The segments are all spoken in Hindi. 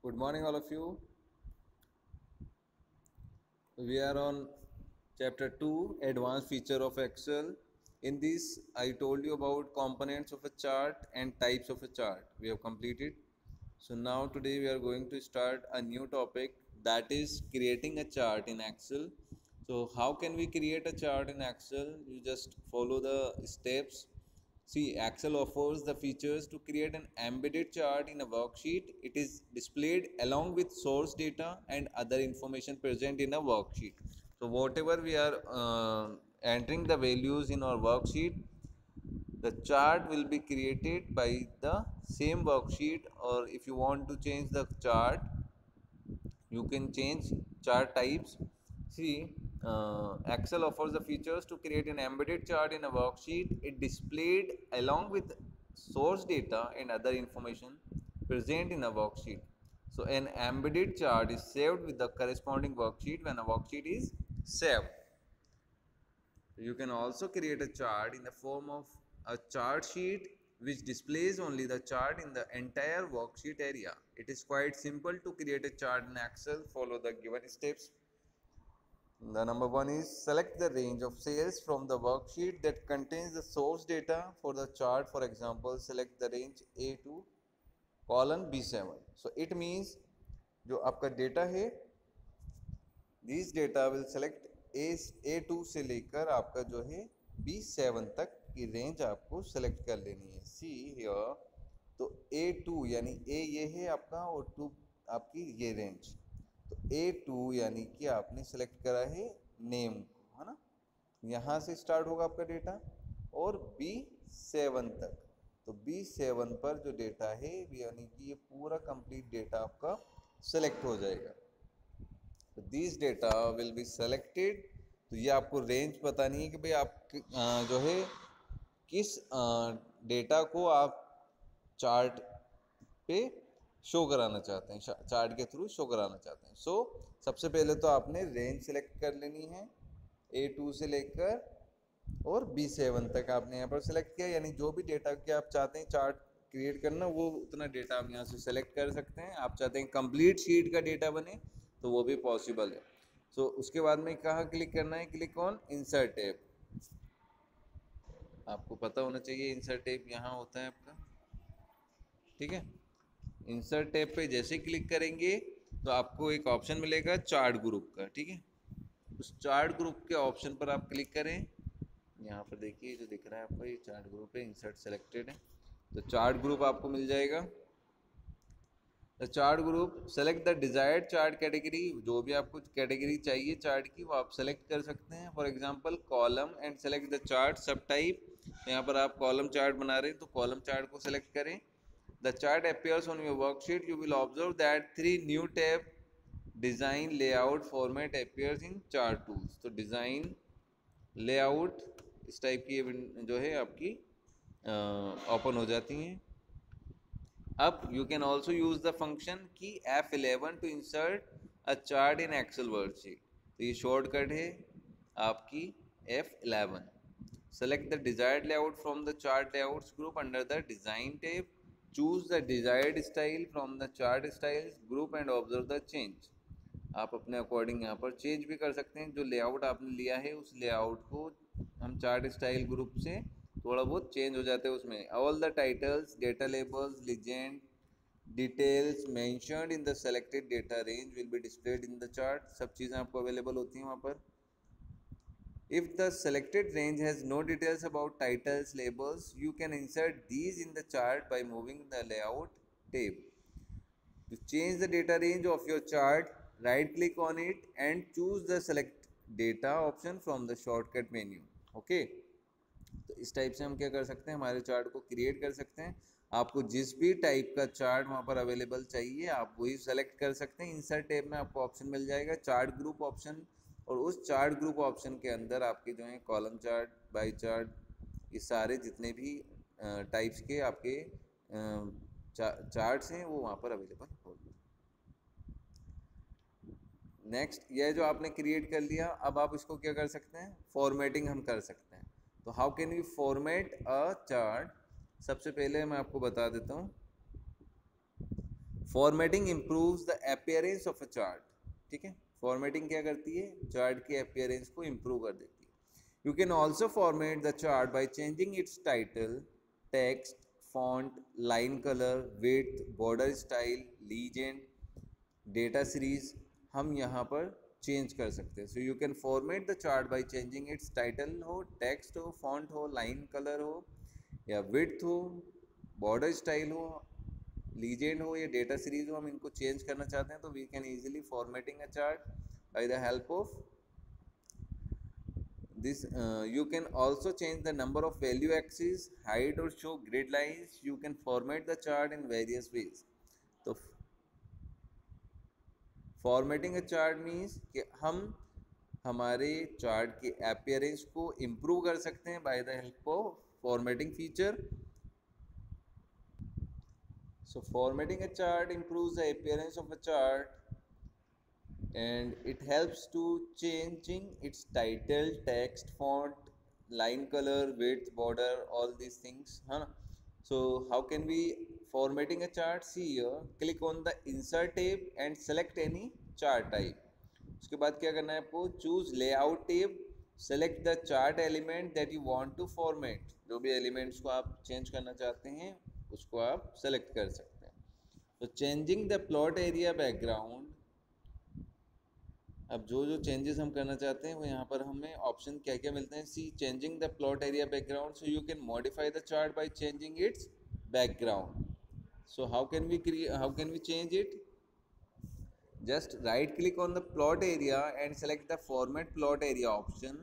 Good morning, all of you. We are on chapter 2, Advanced Feature of Excel. In this, I told you about components of a chart and types of a chart. We have completed. So now today we are going to start a new topic, that is creating a chart in Excel. So how can we create a chart in Excel? You just follow the steps. See, Excel offers the features to create an embedded chart in a worksheet. It is displayed along with source data and other information present in a worksheet. So whatever we are entering the values in our worksheet, the chart will be created by the same worksheet. Or if you want to change the chart, you can change chart types. See, Excel offers the features to create an embedded chart in a worksheet. It displayed along with source data and other information present in a worksheet. So an embedded chart is saved with the corresponding worksheet when a worksheet is saved. You can also create a chart in the form of a chart sheet which displays only the chart in the entire worksheet area. It is quite simple to create a chart in Excel. Follow the given steps. The number one is select the range of sales from the worksheet that contains the source data for the chart. For example, select the range A2 colon B7. So it means जो आपका डेटा है, this data will select A2 से लेकर आपका जो है B7 तक की रेंज आपको सेलेक्ट कर लेनी है. सी हियर, तो A2 यानी A ये है आपका और 2 आपकी ये रेंज. तो A2 यानी कि आपने सेलेक्ट करा है नेम को, है ना. यहाँ से स्टार्ट होगा आपका डेटा और B7 तक. तो B7 पर जो डेटा है यानी कि ये पूरा कंप्लीट डेटा आपका सेलेक्ट हो जाएगा. तो this data will be selected. तो ये आपको रेंज पता नहीं है कि भाई आप जो है किस डेटा को आप चार्ट पे शो कराना चाहते हैं, चार्ट के थ्रू शो कराना चाहते हैं. सो सबसे पहले तो आपने रेंज सेलेक्ट कर लेनी है. A2 से लेकर और B7 तक आपने यहाँ पर सेलेक्ट किया, यानी जो भी डेटा के आप चाहते हैं चार्ट क्रिएट करना वो उतना डेटा आप यहाँ से सेलेक्ट कर सकते हैं. आप चाहते हैं कंप्लीट शीट का डेटा बने तो वो भी पॉसिबल है. सो उसके बाद में कहाँ क्लिक करना है, क्लिक ऑन इंसर्ट टैब. आपको पता होना चाहिए इंसर्ट टैब यहाँ होता है आपका, ठीक है. इंसर्ट टैब पे जैसे क्लिक करेंगे तो आपको एक ऑप्शन मिलेगा चार्ट ग्रुप का, ठीक है. उस चार्ट ग्रुप के ऑप्शन पर आप क्लिक करें. यहाँ पर देखिए जो दिख रहा है आपको ये चार्ट ग्रुप है, इंसर्ट सेलेक्टेड है. तो चार्ट ग्रुप आपको मिल जाएगा. The chart group select the desired chart category. जो भी आपको कैटेगरी चाहिए चार्ट की वो आप सेलेक्ट कर सकते हैं. For example column and select the chart सब टाइप. यहाँ पर आप कॉलम चार्ट बना रहे हैं तो कॉलम चार्ट को सेलेक्ट करें. The chart appears on your worksheet. You will observe that 3 new tab design layout format appears in chart tools. तो डिज़ाइन लेआउट इस टाइप की जो है आपकी ओपन हो जाती हैं. अब you can also use the function की F11 to insert a chart in Excel worksheet. तो ये शॉर्टकट है आपकी F11. Select the desired layout from the chart layouts group under the design tab. Choose the desired style from the chart styles group and observe the change. आप अपने अकॉर्डिंग यहाँ पर चेंज भी कर सकते हैं. जो लेआउट आपने लिया है उस लेआउट को हम चार्ट स्टाइल ग्रुप से थोड़ा बहुत चेंज हो जाते हैं उसमें. All the titles, data labels, legend, details mentioned in the selected data range will be displayed in the chart. सब चीज़ें आपको अवेलेबल होती हैं वहाँ पर. If the selected range has no details about titles, labels, you can insert these in the chart by moving the layout tab. To change the data range of your chart, right click on it and choose the select data option from the shortcut menu. Okay. तो इस टाइप से हम क्या कर सकते हैं, हमारे चार्ट को क्रिएट कर सकते हैं. आपको जिस भी टाइप का चार्ट वहाँ पर अवेलेबल चाहिए आप वही सेलेक्ट कर सकते हैं. इंसर्ट टैब में आपको ऑप्शन मिल जाएगा चार्ट ग्रुप ऑप्शन, और उस चार्ट ग्रुप ऑप्शन के अंदर आपके जो है कॉलम चार्ट, बाई चार्ट, ये सारे जितने भी टाइप्स के आपके चार्ट्स हैं वो वहाँ पर अवेलेबल होंगे. नेक्स्ट, यह जो आपने क्रिएट कर लिया, अब आप इसको क्या कर सकते हैं, फॉर्मेटिंग हम कर सकते हैं. तो how can we format a chart. सबसे पहले मैं आपको बता देता हूँ. Formatting improves the appearance of a chart, ठीक है। फॉर्मेटिंग क्या करती है, चार्ट के अपीयरेंस को इम्प्रूव कर देती है। You can also format the chart by changing it's title, text, font, line colour, width, border style, legend, data series हम यहाँ पर चेंज कर सकते हैं। सो you can format the chart by changing it's title हो, टेक्स्ट हो, फॉन्ट हो, लाइन कलर हो, या विड्थ हो, बॉर्डर स्टाइल हो, लीजेंड हो, या डेटा सीरीज हो, हम इनको चेंज करना चाहते हैं तो we can easily formatting a chart by the help of this. You can also change the number of value axes, hide or show grid lines. You can format the chart in various ways. तो फॉर्मेटिंग अ चार्ट मीन्स कि हम हमारे चार्ट के अपीयरेंस को इम्प्रूव कर सकते हैं bye the help of formatting feature. So formatting a chart improves the appearance of a chart and it helps to changing its title, text, font, line color, width, border, all these things, है ना। So how can we formatting a chart? See here, click on the insert tab and select any chart type. उसके बाद क्या करना है आपको, choose layout tab, select the chart element that you want to format. जो भी एलिमेंट्स को आप चेंज करना चाहते हैं उसको आप सेलेक्ट कर सकते हैं। तो changing the plot area background, अब जो जो चेंजेस हम करना चाहते हैं वो यहाँ पर हमें ऑप्शन क्या क्या मिलते हैं। See changing the plot area background, so you can modify the chart by changing its background. So how can we change it? Just right click on the plot area and select the format plot area option.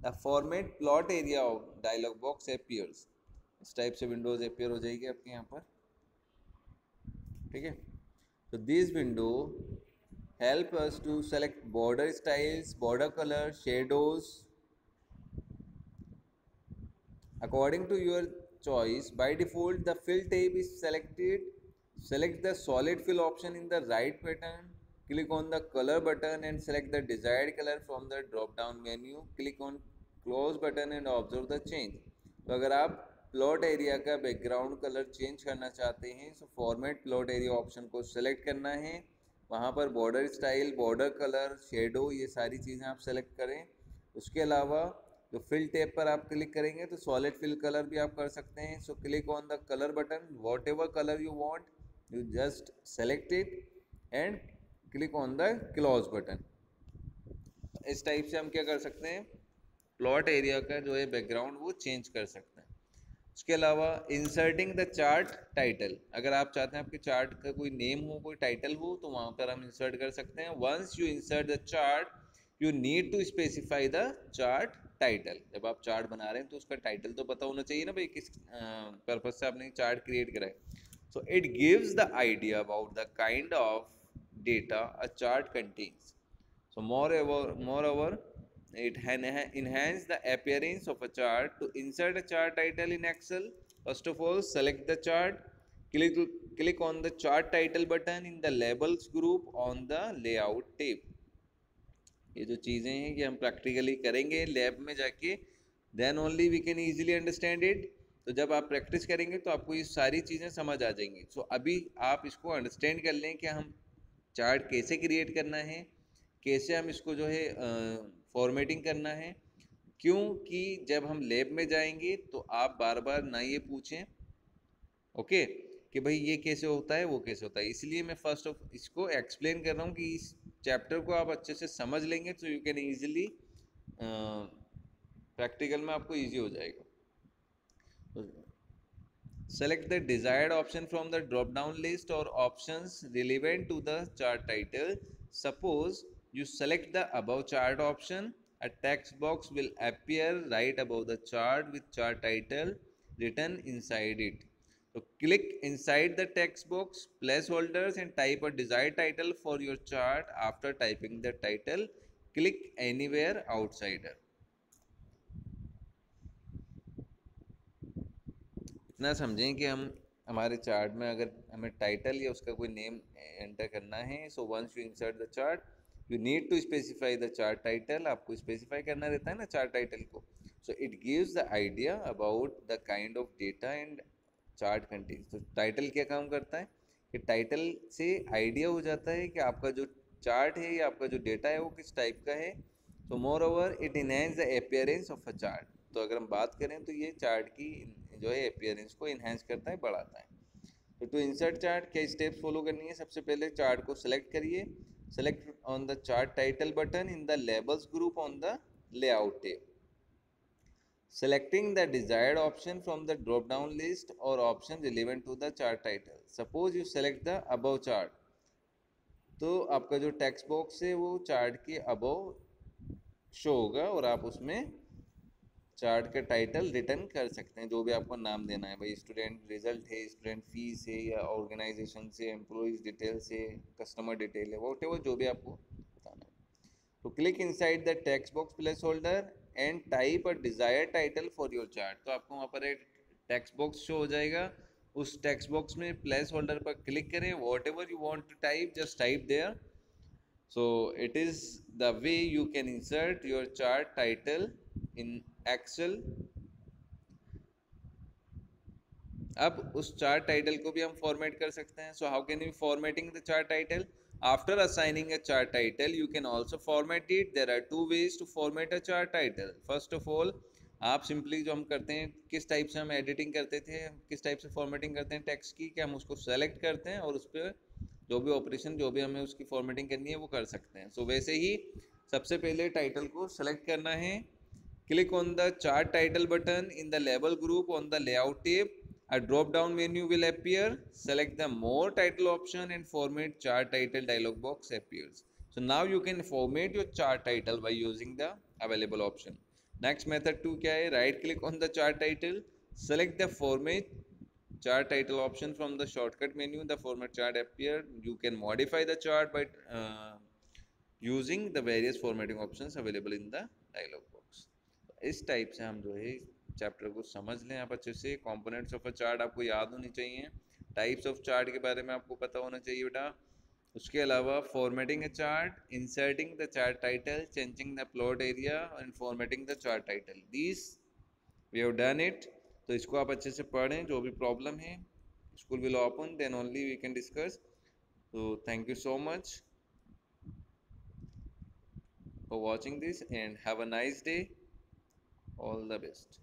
The format plot area dialog box appears. इस टाइप से विंडोज appear हो जाएगी आपके यहाँ पर, ठीक है। So this window help us to select border styles, border color, shadows according to your choice. By default the fill tab is selected. Select the solid fill option in the right pattern. Click on the color button and select the desired color from the drop down menu. Click on close button and observe the change. तो अगर आप प्लॉट एरिया का बैकग्राउंड कलर चेंज करना चाहते हैं तो फॉर्मेट प्लॉट एरिया ऑप्शन को सेलेक्ट करना है। वहाँ पर border style, border colour, shadow, ये सारी चीज़ें आप सेलेक्ट करें। उसके अलावा जो फिल टैब पर आप क्लिक करेंगे तो सॉलिड फिल कलर भी आप कर सकते हैं। So click on the colour button, what ever colour you want, you just select it and click on the close button. इस टाइप से हम क्या कर सकते हैं, प्लॉट एरिया का जो है बैकग्राउंड वो चेंज कर सकते हैं। उसके अलावा इंसर्टिंग द चार्ट टाइटल, अगर आप चाहते हैं आपके चार्ट का कोई नेम हो, कोई टाइटल हो, तो वहाँ पर हम इंसर्ट कर सकते हैं। Once you insert the chart you need to specify the chart title. जब आप चार्ट बना रहे हैं तो उसका टाइटल तो पता होना चाहिए ना भाई, किस पर्पज से आपने चार्ट क्रिएट करा है। सो it gives the idea about the kind of data a chart contains. So moreover, it enhance the appearance of a chart. To insert a chart title in Excel, first of all select the chart, click on the chart title button in the labels group on the layout tab. ये जो चीज़ें हैं कि हम प्रैक्टिकली करेंगे लैब में जाके, then only we can easily understand it. तो जब आप प्रैक्टिस करेंगे तो आपको ये सारी चीज़ें समझ आ जाएंगी। सो अभी आप इसको अंडरस्टैंड कर लें कि हम चार्ट कैसे क्रिएट करना है, कैसे हम इसको जो है फॉर्मेटिंग करना है। क्योंकि जब हम लैब में जाएंगे तो आप बार बार ना ये पूछें ओके कि भाई ये कैसे होता है, वो कैसे होता है। इसलिए मैं फर्स्ट ऑफ इसको एक्सप्लेन कर रहा हूँ कि इस चैप्टर को आप अच्छे से समझ लेंगे तो यू कैन ईजिली प्रैक्टिकल में आपको ईजी हो जाएगा। Select the desired option from the drop down list or options relevant to the chart title. Suppose you select the above chart option, a text box will appear right above the chart with chart title written inside it. So click inside the text box, placeholders, and type a desired title for your chart. After typing the title, click anywhere outsider. इतना समझें कि हम हमारे चार्ट में अगर हमें टाइटल या उसका कोई नेम एंटर करना है, so once you insert the chart you need to specify the chart title. आपको स्पेसिफाई करना रहता है ना चार्ट टाइटल को। So it gives the idea about the kind of data and chart contains. तो टाइटल क्या काम करता है कि टाइटल से आइडिया हो जाता है कि आपका जो चार्ट है या आपका जो डेटा है वो किस टाइप का है। तो more over it enhance the appearance of a chart. तो अगर हम बात करें तो ये चार्ट की जो है अपीयरेंस को इन्हेंस करता है, बढ़ाता है। तो टू इंसर्ट चार्ट क्या स्टेप्स फॉलो करनी है? सबसे पहले चार्ट को सेलेक्ट करिए। Select on the chart title button in the labels group on the layout tab. Selecting the desired option from the drop down list or option relevant to the chart title. Suppose you select the above chart, तो आपका जो टेक्स्ट बॉक्स है वो चार्ट के अबव शो होगा और आप उसमें चार्ट का टाइटल रिटर्न कर सकते हैं, जो भी आपको नाम देना है। भाई स्टूडेंट रिजल्ट है, स्टूडेंट फीस है, या ऑर्गेनाइजेशन से, एम्प्लॉइज डिटेल से, कस्टमर डिटेल है, वॉट एवर जो भी आपको बताना है। तो click inside the text box place holder and type a desired title for your chart. तो आपको वहाँ पर एक टेक्स्ट बॉक्स शो हो जाएगा, उस टेक्स्ट बॉक्स में प्लेस होल्डर पर क्लिक करें, whatever you want to type just type there. So it is the way you can insert your chart title in Excel। अब उस चार्ट टाइटल को भी हम फॉर्मेट कर सकते हैं। So how can you formatting the chart title? After assigning a chart title you can also format it. There are two ways to format a chart title. First of all, आप सिंपली जो हम करते हैं, किस टाइप से हम एडिटिंग करते थे, किस टाइप से फॉर्मेटिंग करते हैं टेक्स्ट की, कि हम उसको सेलेक्ट करते हैं और उस पर जो भी ऑपरेशन, जो भी हमें उसकी फॉर्मेटिंग करनी है वो कर सकते हैं। सो वैसे ही सबसे पहले टाइटल को सेलेक्ट करना है। Click on the chart title button in the label group on the layout tab. A drop down menu will appear. Select the more title option and format chart title dialog box appears. So now you can format your chart title by using the available option. Next method 2 क्या है? Right click on the chart title. Select the format chart title option from the shortcut menu. The format chart appear. You can modify the chart by using the various formatting options available in the dialog box। इस टाइप से हम जो है चैप्टर को समझ लें आप अच्छे से। कंपोनेंट्स ऑफ अ चार्ट आपको याद होनी चाहिए, टाइप्स ऑफ चार्ट के बारे में आपको पता होना चाहिए बेटा। उसके अलावा formatting a chart, inserting the chart title, changing the plot area and formatting the chart title, this we have done it. तो इसको आप अच्छे से पढ़ें। जो भी प्रॉब्लम है, school will open then only we can discuss. तो thank you so much for watching this and have a nice day. All the best.